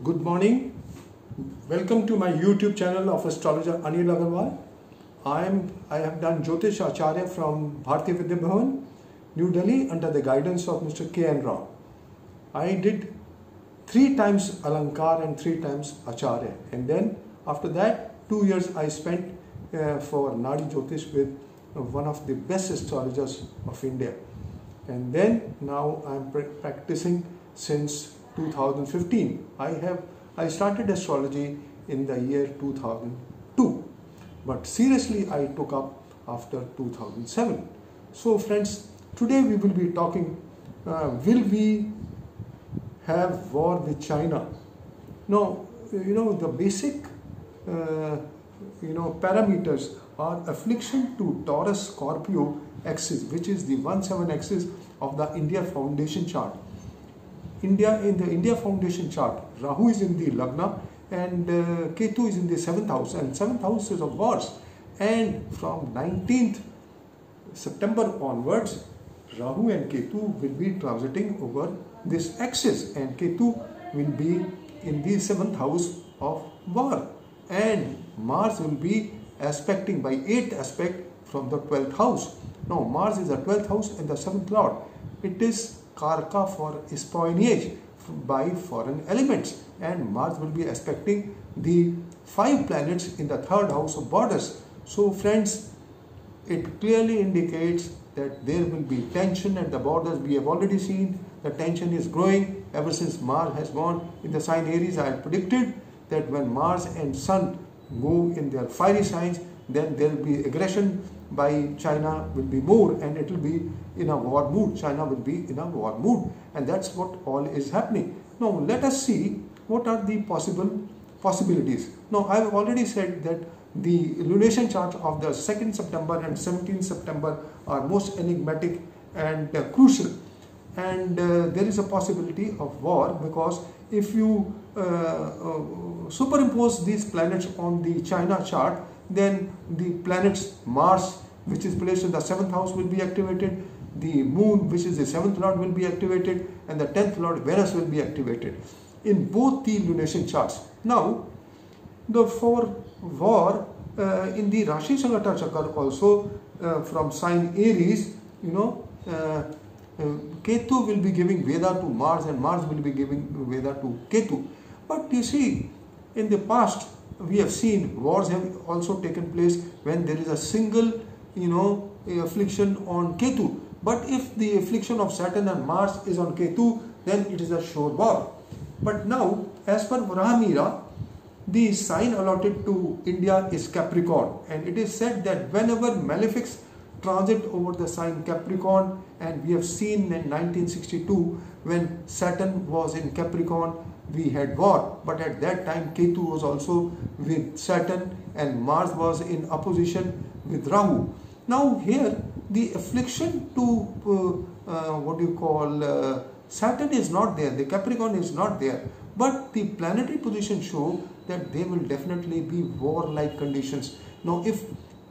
Good morning. Welcome to my YouTube channel of Astrologer Anil Aggarwala. I have done Jyotish Acharya from Bharatiya Vidya Bhavan, New Delhi under the guidance of Mr. K.N. Rao. I did 3 times Alankar and 3 times Acharya, and then after that 2 years I spent for Nadi Jyotish with one of the best astrologers of India, and then now I am practicing since 2015. I started astrology in the year 2002, but seriously I took up after 2007. So friends, today we will be talking, will we have war with China? Now, the basic parameters are affliction to Taurus-Scorpio axis, which is the 1-7 axis of the India Foundation chart. In the India Foundation chart, Rahu is in the Lagna and Ketu is in the 7th house, and 7th house is of wars. And from 19th September onwards, Rahu and Ketu will be transiting over this axis, and Ketu will be in the 7th house of war, and Mars will be aspecting by 8th aspect from the 12th house. Now Mars is the 12th house and the 7th lord. It is Karka for espionage by foreign elements, and Mars will be aspecting the 5 planets in the 3rd house of borders. So friends, it clearly indicates that there will be tension at the borders. We have already seen the tension is growing ever since Mars has gone in the sign Aries. I had predicted that when Mars and Sun go in their fiery signs, then there will be aggression by China will be more, and it will be in a war mood. China will be in a war mood, and that's what all is happening. Now let us see what are the possibilities. Now I have already said that the lunation charts of the 2nd September and 17th September are most enigmatic and crucial, and there is a possibility of war, because if you superimpose these planets on the China chart, then the planets Mars, which is placed in the 7th house, will be activated, the moon, which is the 7th lord, will be activated, and the 10th lord Venus will be activated in both the lunation charts. Now for war in the Rashi Sangata Chakra also, from sign Aries, Ketu will be giving Veda to Mars, and Mars will be giving Veda to Ketu. But you see, in the past we have seen wars have also taken place when there is a single affliction on Ketu. But if the affliction of Saturn and Mars is on Ketu, then it is a sure war. But now, as per Varahamira, the sign allotted to India is Capricorn, and it is said that whenever malefics transit over the sign Capricorn, and we have seen in 1962 when Saturn was in Capricorn, we had war, but at that time Ketu was also with Saturn and Mars was in opposition with Rahu. Now here the affliction to Saturn is not there, the Capricorn is not there, but the planetary position show that there will definitely be war-like conditions. Now if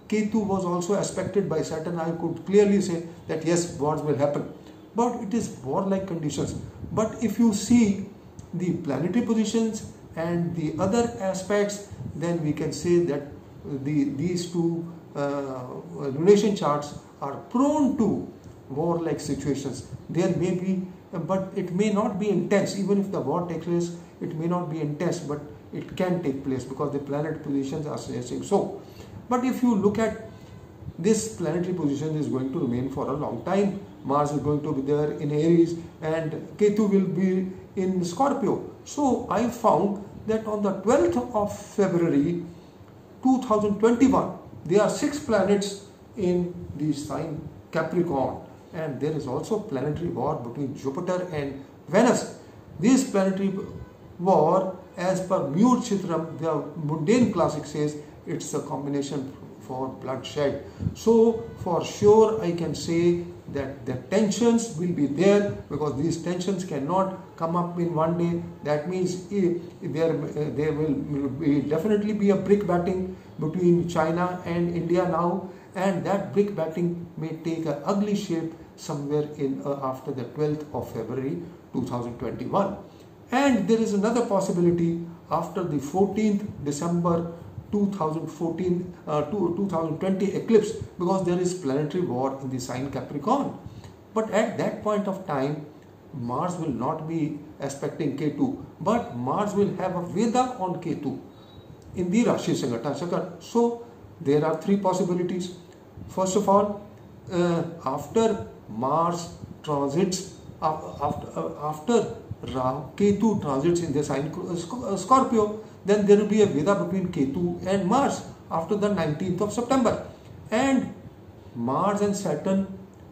Ketu was also aspected by Saturn, I could clearly say that yes, wars will happen, but it is war-like conditions. But if you see the planetary positions and the other aspects, then we can say that these two lunation charts are prone to war-like situations. There may be, but it may not be intense. Even if the war takes place, it may not be intense, but it can take place because the planet positions are suggesting so. But if you look at this planetary position is going to remain for a long time. Mars is going to be there in Aries and Ketu will be in Scorpio. So I found that on the 12th of February 2021, there are 6 planets in the sign Capricorn, and there is also planetary war between Jupiter and Venus. This planetary war, as per Mur Chitram, the mundane classic says it's a combination for bloodshed. So for sure I can say that the tensions will be there, because these tensions cannot come up in one day. That means there will definitely be a brick batting between China and India now, and that brick batting may take an ugly shape somewhere in after the 12th of February 2021. And there is another possibility after the 14th December 2020 eclipse, because there is planetary war in the sign Capricorn. But at that point of time, Mars will not be aspecting Ketu, but Mars will have a Veda on Ketu in the Rashi Sangata Chakra. So there are three possibilities. First of all, after Mars transits, after Ketu transits in the sign Scorpio, then there will be a Veda between Ketu and Mars after the 19th of September. And Mars and Saturn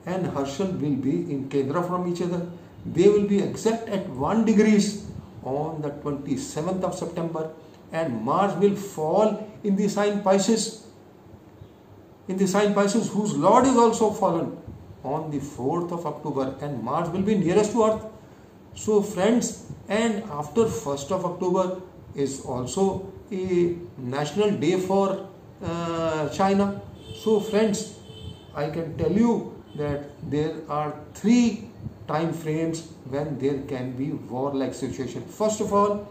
and Herschel will be in Kendra from each other. They will be exact at 1 degrees on the 27th of September, and Mars will fall in the sign Pisces. In the sign Pisces, whose Lord is also fallen on the 4th of October, and Mars will be nearest to Earth. So friends, and after 1st of October is also a national day for China. So friends, I can tell you that there are three time frames when there can be war-like situation. First of all,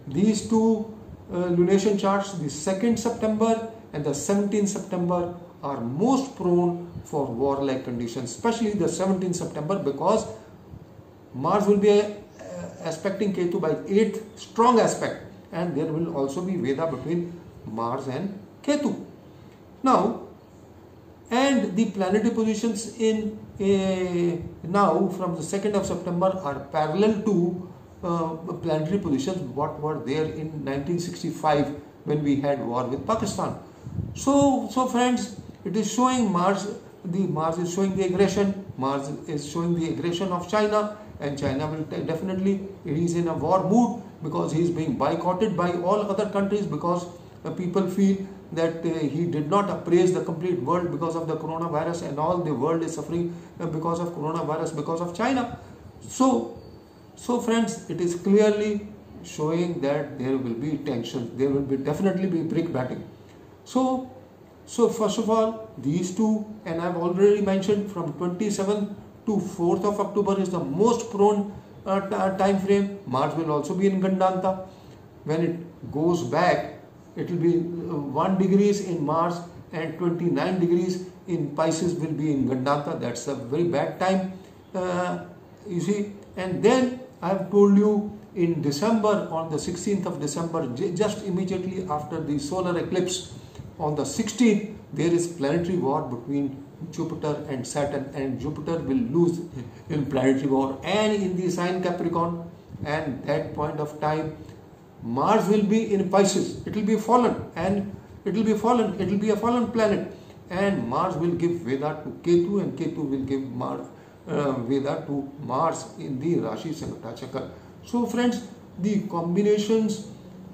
these two lunation charts, the 2nd September and the 17th September, are most prone for war-like conditions, especially the 17th September, because Mars will be aspecting Ketu by 8th strong aspect, and there will also be Veda between Mars and Ketu. Now, and the planetary positions in now from the 2nd of September are parallel to planetary positions what were there in 1965 when we had war with Pakistan. So friends, it is showing Mars is showing the aggression. Mars is showing the aggression of China, and China will definitely, he is in a war mood because he is being boycotted by all other countries, because people feel that he did not appraise the complete world because of the coronavirus, and all the world is suffering because of coronavirus because of China. So friends, it is clearly showing that there will be tensions, there will be definitely be brick batting. So first of all, these two, and I have already mentioned from 27th to 4th of October is the most prone time frame. Mars will also be in Gandanta. When it goes back, it will be 1 degrees in Mars and 29 degrees in Pisces will be in Gandanta. That's a very bad time, you see. And then I have told you in December, on the 16th of December, just immediately after the solar eclipse, on the 16th, there is planetary war between Jupiter and Saturn, and Jupiter will lose in planetary war and in the sign Capricorn. And that point of time, Mars will be in Pisces. It will be fallen, and it will be a fallen planet, and Mars will give Veda to Ketu, and Ketu will give Veda to Mars in the Rashi Sangata Chakra. So friends, the combinations,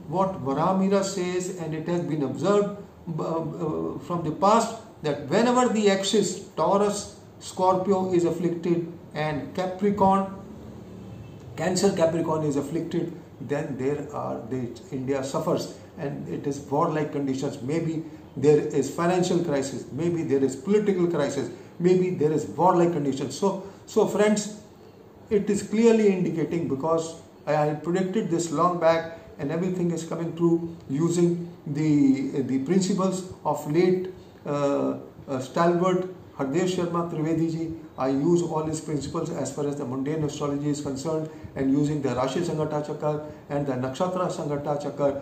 what Varamira says, and it has been observed from the past, that whenever the axis Taurus-Scorpio is afflicted and Cancer Capricorn is afflicted, then India suffers, and it is war-like conditions. Maybe there is financial crisis, maybe there is political crisis, maybe there is war-like conditions. So friends, it is clearly indicating, because I predicted this long back, and everything is coming true using the principles of late stalwart Hardev Sharma Trivedi ji. I use all his principles as far as the mundane astrology is concerned, and using the Rashi Sangata Chakra and the Nakshatra Sangata Chakra,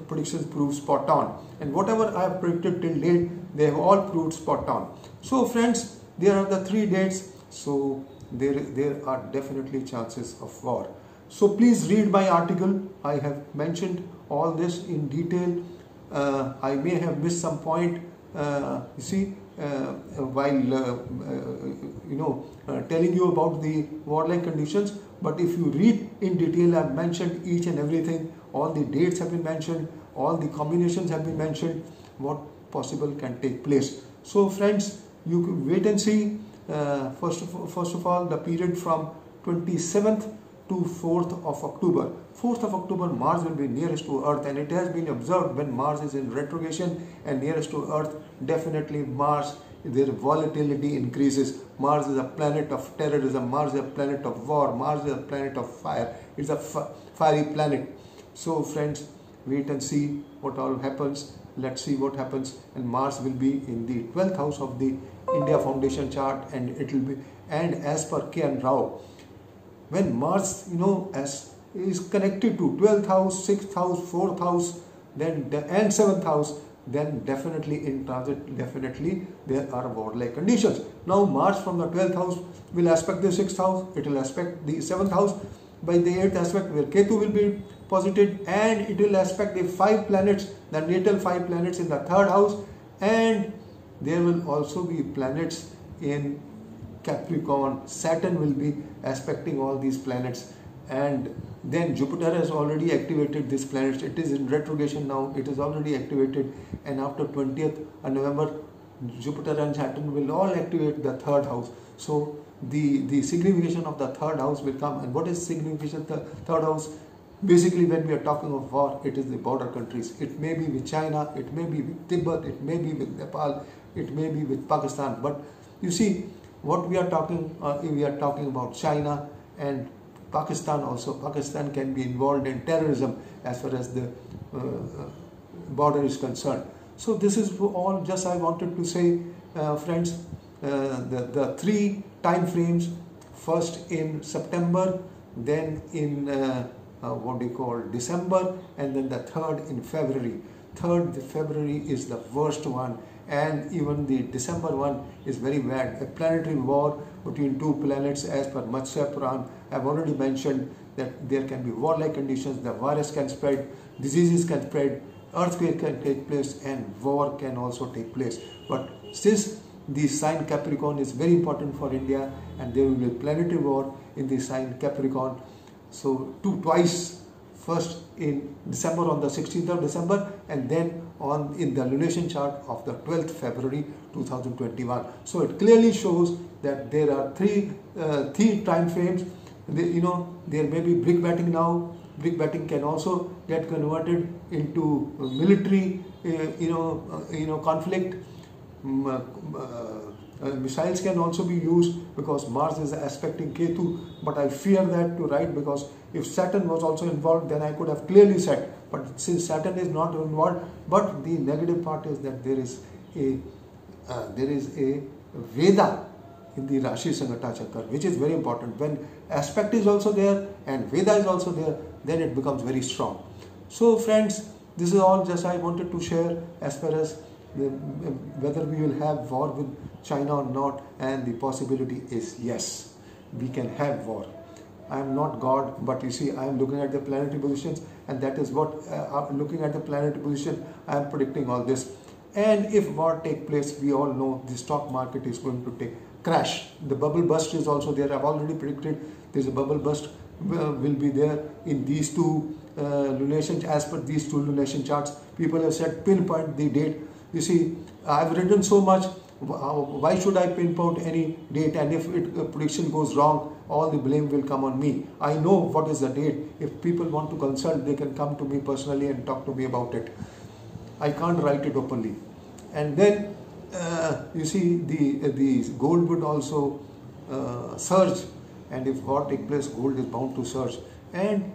predictions prove spot on. And whatever I have predicted till date, they have all proved spot on. So friends, there are the 3 dates. So there are definitely chances of war. So please read my article. I have mentioned all this in detail. I may have missed some point, you see, while telling you about the war-like conditions. But if you read in detail, I have mentioned each and everything. All the dates have been mentioned, all the combinations have been mentioned, what possible can take place. So friends, you can wait and see. First of all, the period from 27th to 4th of October. 4th of October, Mars will be nearest to Earth, and it has been observed when Mars is in retrogression and nearest to Earth, definitely Mars, their volatility increases. Mars is a planet of terrorism, Mars is a planet of war, Mars is a planet of fire. It's a fiery planet. So friends, wait and see what all happens. Let's see what happens. And Mars will be in the 12th house of the India Foundation chart, and it will be, and as per K.N. Rao, when Mars, as is connected to 12th house, 6th house, 4th house, then and 7th house, then definitely in transit, definitely there are warlike conditions. Now Mars from the 12th house will aspect the 6th house, it will aspect the 7th house by the 8th aspect where Ketu will be posited, and it will aspect the 5 planets, the natal 5 planets in the 3rd house, and there will also be planets in Capricorn. Saturn will be aspecting all these planets, and then Jupiter has already activated these planets. It is in retrogression now, it is already activated, and after 20th November, Jupiter and Saturn will all activate the 3rd house. So the signification of the 3rd house will come. And what is signification of the 3rd house? Basically, when we are talking of war, it is the border countries. It may be with China, it may be with Tibet, it may be with Nepal, it may be with Pakistan. But you see, what we are talking about China and Pakistan also. Pakistan can be involved in terrorism as far as the border is concerned. So this is all just I wanted to say, friends. The 3 time frames, first in September, then in December, and then the 3rd in February. 3rd February is the worst one, and even the December one is very bad. A planetary war between 2 planets as per Matsya Puran. I've already mentioned that there can be warlike conditions, the virus can spread, diseases can spread, earthquake can take place, and war can also take place. But since the sign Capricorn is very important for India, and there will be planetary war in the sign Capricorn. So twice, first in December, on the 16th of December, and then in the lunation chart of the 12th February 2021. So it clearly shows that there are three time frames. There may be brick batting now. Brick batting can also get converted into military conflict. Missiles can also be used because Mars is aspecting Ketu, but I fear that to write, because if Saturn was also involved, then I could have clearly said. But since Saturn is not involved, but the negative part is that there is a Veda in the Rashi Sangata Chakra, which is very important. When aspect is also there and Veda is also there, then it becomes very strong. So friends, this is all just I wanted to share as far as whether we will have war with China or not, and the possibility is yes, we can have war. I am not God, but you see, I am looking at the planetary positions, and that is what looking at the planetary position, I am predicting all this. And if war take place, we all know the stock market is going to crash. The bubble burst is also there. I've already predicted there's a bubble burst will be there in these 2 lunations. As per these 2 lunation charts, people have said pinpoint the date. You see, I've written so much. Why should I pinpoint any date? And if prediction goes wrong, all the blame will come on me. I know what is the date. If people want to consult, they can come to me personally and talk to me about it. I can't write it openly. And then you see, the gold would also surge, and if war take place, gold is bound to surge. And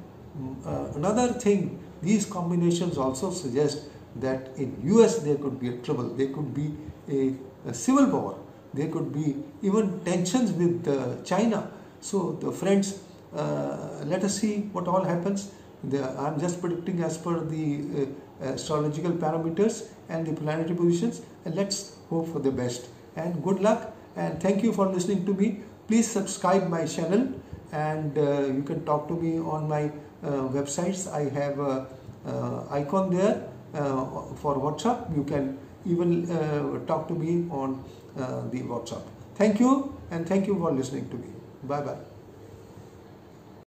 another thing, these combinations also suggest that in US there could be a trouble, there could be a civil war, there could be even tensions with China. So the friends, let us see what all happens. I'm just predicting as per the astrological parameters and the planetary positions, and let's hope for the best. And good luck, and thank you for listening to me. Please subscribe my channel, and you can talk to me on my websites. I have an icon there for WhatsApp. You can even talk to me on the WhatsApp. Thank you, and thank you for listening to me. Bye bye.